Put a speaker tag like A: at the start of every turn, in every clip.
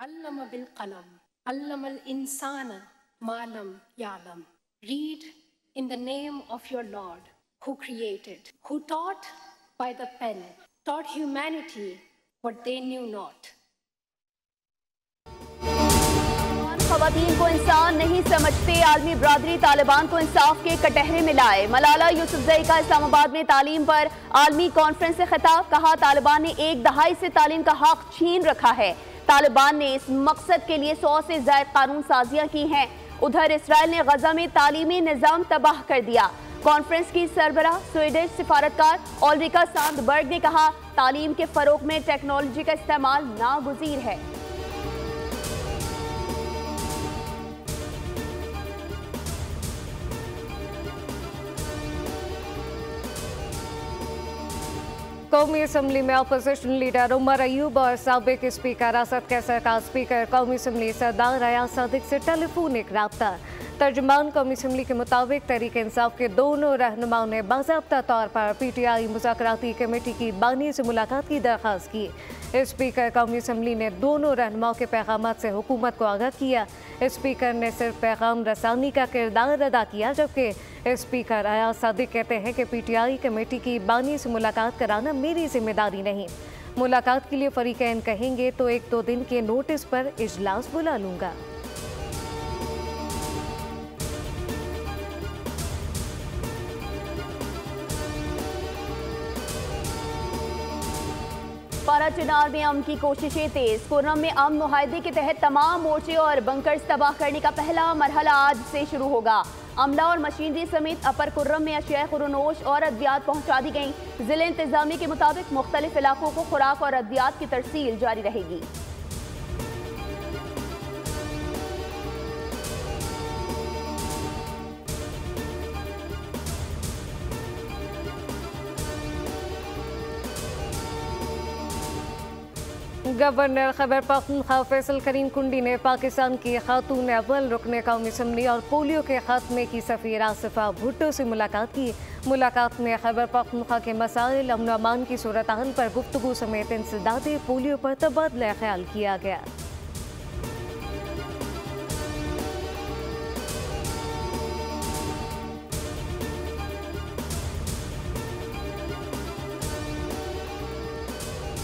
A: Allama bil qalam, allama al insana ma lam ya'lam. Read in the name of your Lord, who created, who taught by the pen, taught humanity what they knew not.
B: ख़वातीन को इंसान नहीं समझते, आलमी बरादरी तालिबान को इंसाफ के कटहरे में लाए। मलाला यूसुफजई का इस्लामाबाद में तालीम पर आलमी कॉन्फ्रेंस से खिताब, कहा तालिबान ने एक दहाई से तालीम का हक छीन रखा है। तालिबान ने इस मकसद के लिए 100 से ज़ायद कानून साजियां की हैं। उधर इसराइल ने गजा में तालीमी निज़ाम तबाह कर दिया। कॉन्फ्रेंस की सरबराह स्वीडिश सिफारतकार ओल्रिका सांडबर्ग ने कहा तालीम के फरोग में टेक्नोलॉजी का इस्तेमाल नागुज़ीर है।
C: कौमी असम्बली में अपोजिशन लीडर उमर अयूब और साबिक स्पीकर असद कैसर का स्पीकर कौमी असम्बली सरदार अयाज सादिक से टेलीफोनिक रब्ता। तर्जुमान कौमी असम्बली के मुताबिक तहरीक इंसाफ के दोनों रहनुमाओं ने बाज़ाब्ता तौर पर PTI मुज़ाकराती कमेटी की बानी से मुलाकात की दरख्वास्त की। स्पीकर कौमी असम्बली ने दोनों रहनुमाओं के पैगामात से हुकूमत को आगाह किया। स्पीकर ने सिर्फ पैगाम रसानी का किरदार अदा किया, जबकि स्पीकर अयाज सादिक कहते हैं कि PTI कमेटी की बानी से मुलाकात कराना मेरी जिम्मेदारी नहीं। मुलाकात के लिए फरीकैन कहेंगे तो 1-2 दिन के नोटिस पर इजलास बुला लूँगा।
B: पारा चिनार में अमन की कोशिशें तेज। खुर्रम में अमन मुआहदे के तहत तमाम मोर्चे और बंकर्स तबाह करने का पहला मरहला आज से शुरू होगा। अमला और मशीनरी समेत अपर खुर्रम में अशिया खुरनोश और अद्वियात पहुंचा दी गई। जिले इंतजामिया के मुताबिक मुख्तलिफ इलाकों को खुराक और अद्वियात की तरसील जारी रहेगी।
C: गवर्नर खैबर पख्तूनख्वा फैसल करीम कुंडी ने पाकिस्तान की खातून अव्वल रुकने कौमी असम्बली और पोलियो के खात्मे की सफ़ीर आसिफा भुट्टो से मुलाकात की। मुलाकात में खैबर पख्तूनख्वा के मसाइल, अमन अमान की सूरत हाल पर गुफ्तगू समेत इंसदादे पोलियो पर तबादला ख्याल किया गया।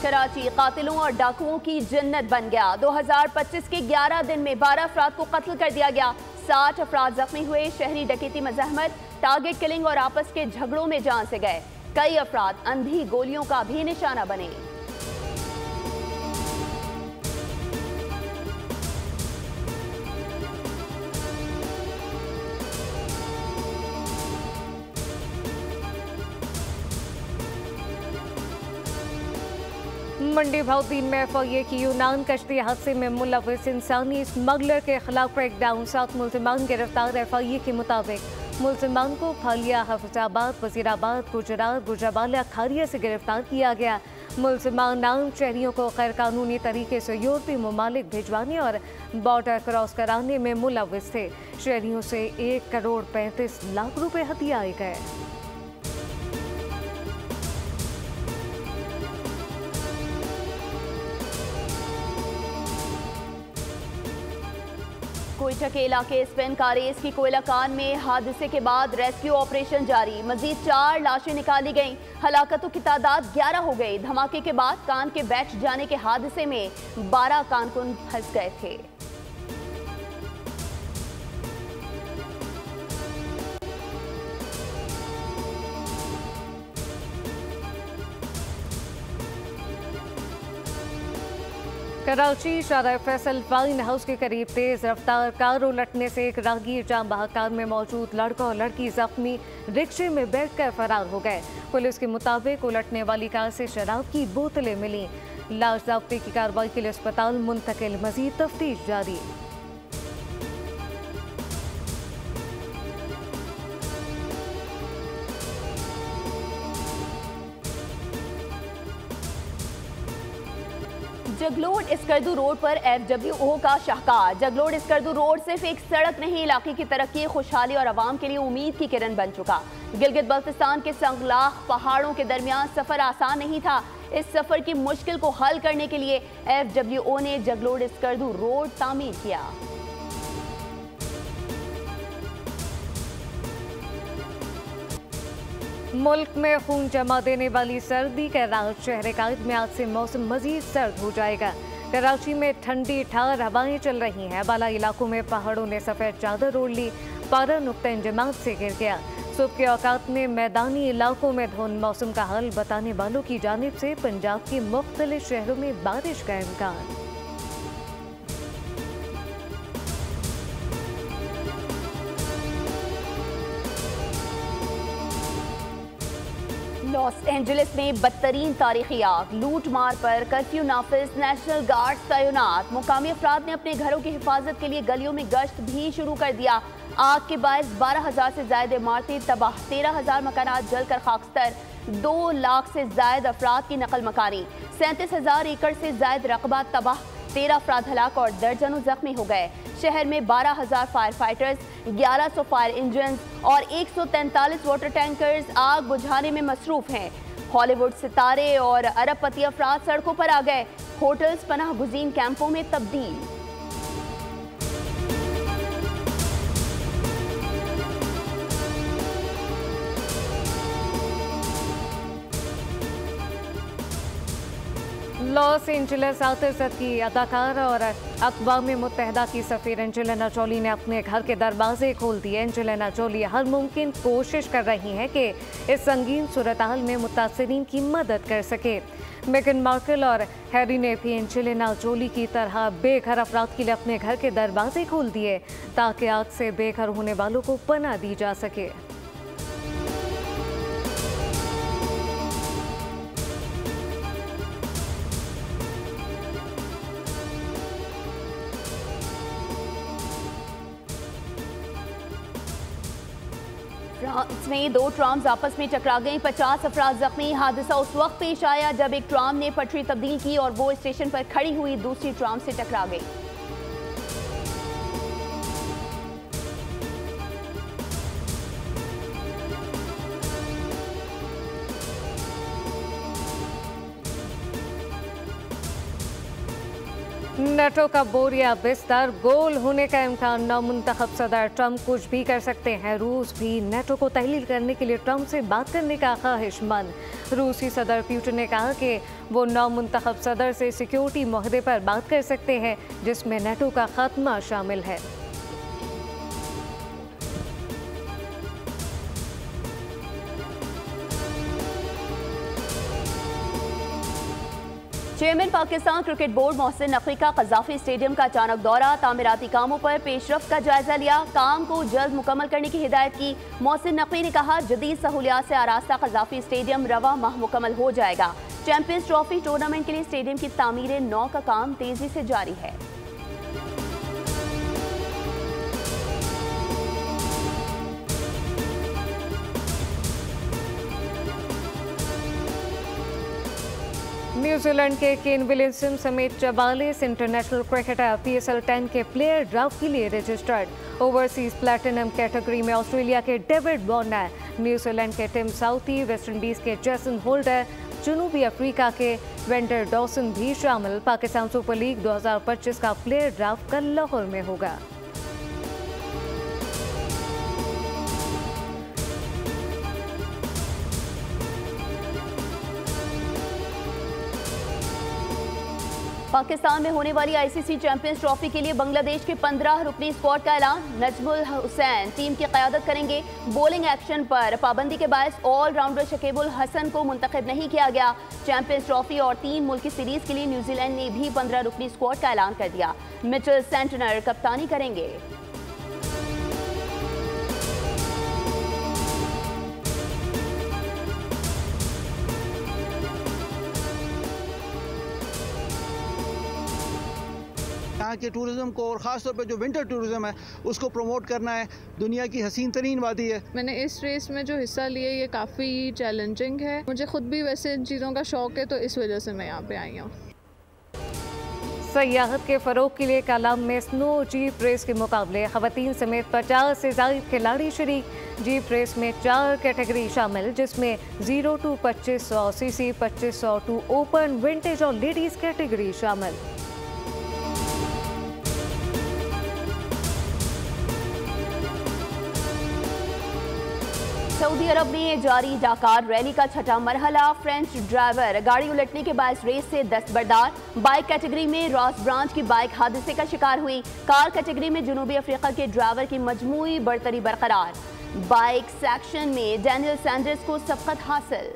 B: कराची कातिलों और डाकुओं की जन्नत बन गया। 2025 के 11 दिन में 12 अफराद को कत्ल कर दिया गया। 60 अफराद जख्मी हुए। शहरी डकैती मज़ाहमत, टारगेट किलिंग और आपस के झगड़ों में जान से गए। कई अफराद अंधी गोलियों का भी निशाना बने।
C: मंडी भाउद्दीन में FIA की यूनान कश्ती हादसे में मुलविस इंसानी स्मगलर के खिलाफ ब्रेकडाउन। 7 मुल्जिमान गिरफ्तार। FIA के मुताबिक मुल्जिमान को फालिया, हफीजाबाद, वजीराबाद, गुजरात, गुजरावाला, खारिया से गिरफ्तार किया गया। मुल्जिमान नाम शहरियों को गैर कानूनी तरीके से यूरोपीय ममालिक भिजवाने और बॉर्डर क्रॉस कराने में मुलविस थे। शहरियों से 1 करोड़ 35 लाख रुपए हथियाए गए।
B: कोयटा के इलाके स्पेन कारेस की कोयला कान में हादसे के बाद रेस्क्यू ऑपरेशन जारी। मजीद 4 लाशें निकाली गईं। हलाकतों की तादाद 11 हो गई। धमाके के बाद कान के बैठ जाने के हादसे में 12 कारकुन फंस गए थे।
C: कराची शारा फैसल वाइन हाउस के करीब तेज रफ्तार कार उलटने से एक राहगीर जाम बहक कार में मौजूद लड़का और लड़की जख्मी रिक्शे में बैठकर फरार हो गए। पुलिस के मुताबिक उलटने वाली कार से शराब की बोतलें मिली। लाश ज़ब्ती की कार्रवाई के लिए अस्पताल मुंतकिल। मजीद तफ्तीश जारी।
B: जगलोड इसकरदू रोड पर FWO का शाहकार। जगलोड इसकरदू रोड सिर्फ एक सड़क नहीं, इलाके की तरक्की, खुशहाली और आवाम के लिए उम्मीद की किरण बन चुका। गिलगित बल्तिस्तान के संगलाख पहाड़ों के दरमियान सफर आसान नहीं था। इस सफर की मुश्किल को हल करने के लिए FWO ने जगलोड स्कर्दू रोड तामीर किया।
C: मुल्क में खून जमा देने वाली सर्दी के राज शहर कायद में आज से मौसम मजीद सर्द हो जाएगा। कराची में ठंडी ठार हवाएं चल रही हैं। बाला इलाकों में पहाड़ों ने सफ़ेद चादर ओढ़ ली। पारा नुक्ता इंजमात से गिर गया। सुबह के औकात में मैदानी इलाकों में धुंध। मौसम का हाल बताने वालों की जानिब से पंजाब के मुख्तलिफ शहरों में बारिश का इम्कान।
B: लॉस एंजलिस में बदतरीन तारीखी आग, लूट मार पर कर्फ्यू नाफिज, नेशनल गार्ड्स तैनात। मुकामी अफराद ने अपने घरों की हिफाजत के लिए गलियों में गश्त भी शुरू कर दिया। आग के बायस 12,000 से ज्यादा इमारतें तबाह, 13,000 मकानात जलकर खाकस्तर, 2 लाख से ज्यादा अफराद की नकल मकानी, 37,000 एकड़ से ज्यादा रकबा तबाह, 13 अफराद हलाक और दर्जनों जख्मी हो गए। शहर में 12,000 फायर फाइटर्स, 1100 फायर इंजन और 143 वाटर टैंकर्स आग बुझाने में मसरूफ हैं। हॉलीवुड सितारे और अरबपति अफराद सड़कों पर आ गए। होटल्स पनाह गुज़ीन कैंपों में तब्दील।
C: लॉस एंजलिस आतिशत की अदाकार और अक़वाम मुत्तहिदा की सफ़ीर एंजेलिना जोली ने अपने घर के दरवाजे खोल दिए। एंजेलिना जोली हर मुमकिन कोशिश कर रही हैं कि इस संगीन सूरत-हाल में मुतासिरीन की मदद कर सके। मेगन मार्कल और हैरी ने भी एंजेलिना जोली की तरह बेघर अफराद के लिए अपने घर के दरवाजे खोल दिए ताकि आग से बेघर होने वालों को पनाह दी जा सके।
B: फ्रांस में 2 ट्राम्स आपस में टकरा गई, 50 अफराद जख्मी। हादसा उस वक्त पेश आया जब एक ट्राम ने पटरी तब्दील की और वो स्टेशन पर खड़ी हुई दूसरी ट्राम से टकरा गई।
C: नेटो का बोरिया बिस्तर, गोल होने का इम्कान। नौमुंतखब सदर ट्रंप कुछ भी कर सकते हैं। रूस भी नेटो को तहलील करने के लिए ट्रंप से बात करने का ख्वाहिशमंद। रूसी सदर पुतिन ने कहा कि वो नौमुंतखब सदर से सिक्योरिटी मुआहदे पर बात कर सकते हैं जिसमें नेटो का खात्मा शामिल है।
B: Chairman Pakistan cricket board Mohsin Naqvi का कज़ाफी स्टेडियम का अचानक दौरा, तामीराती कामों पर पेशरफ्त का जायजा लिया, काम को जल्द मुकम्मल करने की हिदायत की। मोहसिन नकवी ने कहा जदीद सहूलियात से आरास्ता कज़ाफी स्टेडियम रवा माह मुकम्मल हो जाएगा। चैंपियंस ट्रॉफी टूर्नामेंट के लिए स्टेडियम की तामीर 9 का काम तेजी से जारी है।
C: न्यूजीलैंड के केन विलियमसन समेत 44 इंटरनेशनल क्रिकेटर PSL 10 के प्लेयर ड्राफ्ट के लिए रजिस्टर्ड। ओवरसीज प्लैटिनम कैटेगरी में ऑस्ट्रेलिया के डेविड वार्नर, न्यूजीलैंड के टिम साउथी, वेस्ट इंडीज के जेसन होल्डर, जनूबी अफ्रीका के वेंडर डॉसन भी शामिल। पाकिस्तान सुपर लीग 2025 का प्लेयर ड्राफ्ट कल लाहौर में होगा।
B: पाकिस्तान में होने वाली ICC चैंपियंस ट्रॉफी के लिए बांग्लादेश के 15 रुकनी स्क्वाड का ऐलान। नजमुल हुसैन टीम की क़यादत करेंगे। बॉलिंग एक्शन पर पाबंदी के बायस ऑलराउंडर शकीबुल हसन को मुंतखब नहीं किया गया। चैंपियंस ट्रॉफी और 3 मुल्की सीरीज के लिए न्यूजीलैंड ने भी 15 रुकनी स्क्वाड का ऐलान कर दिया। मिचेल सेंटनर कप्तानी करेंगे।
D: यहाँ के टूरिज़्म को और ख़ास तौर पे जो विंटर टूरिज़्म है उसको प्रमोट करना है। दुनिया की हसीन तरीन वादी है।
E: मैंने इस रेस में जो हिस्सा लिया ये काफ़ी चैलेंजिंग है। मुझे खुद भी वैसे इन चीज़ों का शौक़ है तो इस वजह से मैं यहाँ पे आई हूँ।
C: सयाहत के फ़रोग के लिए कालाम में स्नो जीप रेस के मुकाबले ख़वातीन समेत 50 से ज़ायद खिलाड़ी शरीक। जीप रेस में 4 कैटेगरी शामिल, जिसमें 0 to 2500 CC, 2500 to open, vintage और लेडीज कैटेगरी शामिल।
B: सऊदी अरब में जारी डाकार रैली का छठा मरहला, फ्रेंच ड्राइवर गाड़ी उलटने के बायस रेस से दस्तबरदार। बाइक कैटेगरी में रॉस ब्रांच की बाइक हादसे का शिकार हुई। कार कैटेगरी में जनूबी अफ्रीका के ड्राइवर की मजमूई बढ़तरी बरकरार। बाइक सेक्शन में डैनियल सैंडर्स को सबकत हासिल।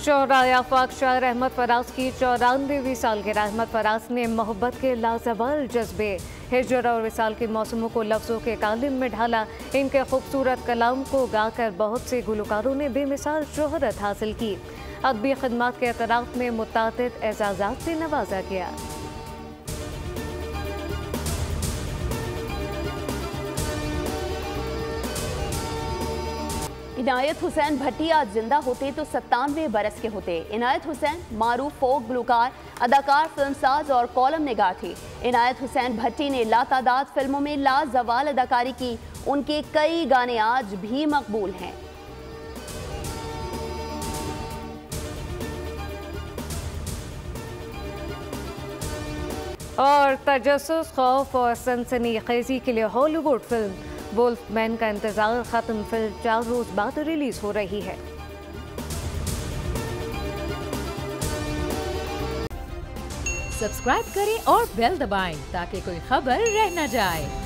C: शोहराए आफाक शायर अहमद फराज की 94वीं सालगिरह। अहमद फराज ने मोहब्बत के लाजवाल जज्बे, हिजर और विसाल के मौसमों को लफ्ज़ों के कालिम में ढाला। इनके खूबसूरत कलाम को गाकर बहुत से गुलकारों ने बेमिसाल शोहरत हासिल की। अदबी खिदमत के एतराफ़ में मुतादिद एजाज़ात से नवाजा गया।
B: इनायत हुसैन भट्टी आज जिंदा होते तो 97 बरस के होते। इनायत हुसैन मारूफ फोक गुलकार, अदाकार, फिल्मसाज और कॉलम निगार थे। इनायत हुसैन भट्टी ने लातादाद फिल्मों में लाजवाल अदाकारी की। उनके कई गाने आज भी मकबूल हैं।
C: और तजस्सुस, खौफ और सनसनीखेज़ी के लिए हॉलीवुड फिल्म वुल्फमैन का इंतजार खत्म। फिल्म 4 रोज बाद रिलीज हो रही है।
F: सब्सक्राइब करें और बेल दबाएं ताकि कोई खबर रह न जाए।